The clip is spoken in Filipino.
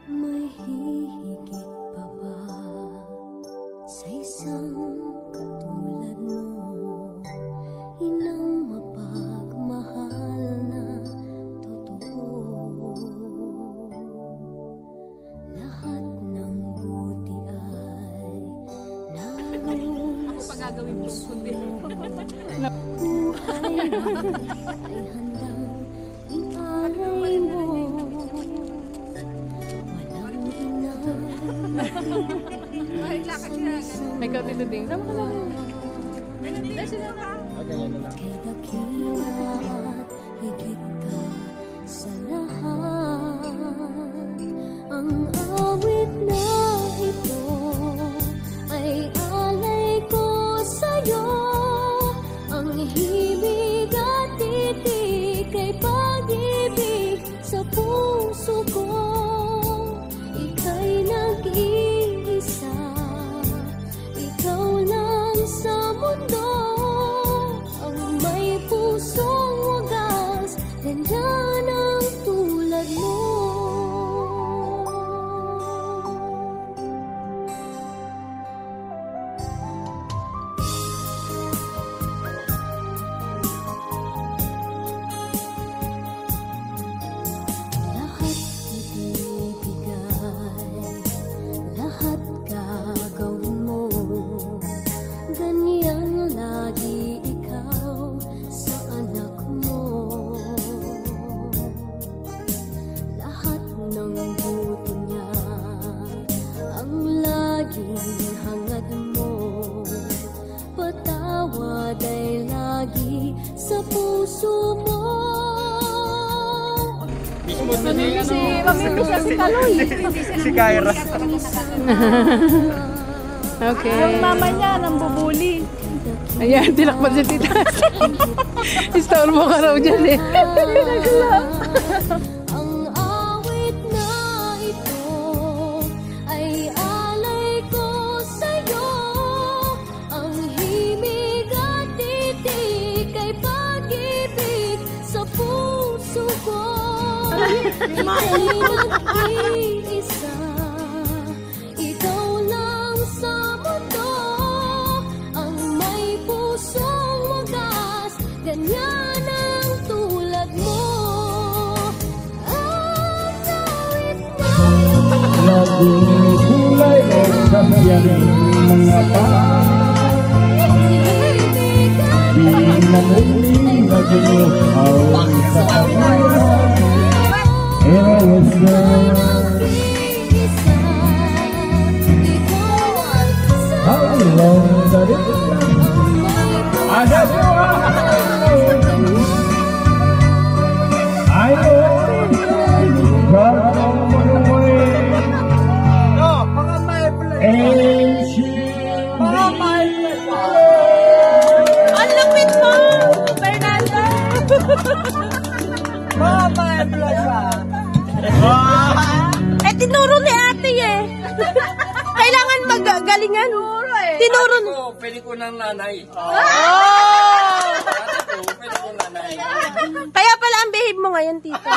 May hihigit pa ba sa isang katulad mo? Inang mapagmahal na totoo. Lahat ng buti ay naroon sa puso. Buhay ay handang ialay mo. May kaunti din. Sama ka lang. Kay dakilat, higit ka sa lahat. Ang awit na ito ay alay ko sa'yo. Ang himig at titik ay pag-ibig sa puso ko. Ika'y nag-iisa, ikaw lang sa mundo. Ang may pusong wagas, ganyan ang tulad mo. Lahat ibibigay, lahat gagawin mo. Ganyan lagi ikaw sa anak mo. Lahat ng buto niya ang laging hangad mo. Patawad ay lagi sa puso mo. Si Kaloy. Si Kyra. Okay. Yung mama niya, nang bubuli. Ayan, tinakpan si tita. Istorbo mo ka raw dyan eh. Ang awit na ito ay alay ko sa'yo. Ang himig at titik ay pag-ibig sa puso ko. Ika'y nag-iisa, ikaw lang sa mundo. Ang may pusong wagas, ganyan ang tulad mo. Ang awit na Laging kulay o sasayarin mga di namuling na gano'n sa akin. Ewas na hanggang dari ada semua ayo kalau menemui Ang lupit mo, Fernando! Eh, tinuro ni ate eh. Kailangan maggalingan. Tinuro ni... Pwede ko ng nanay. Kaya pala ang behave mo ngayon, tita.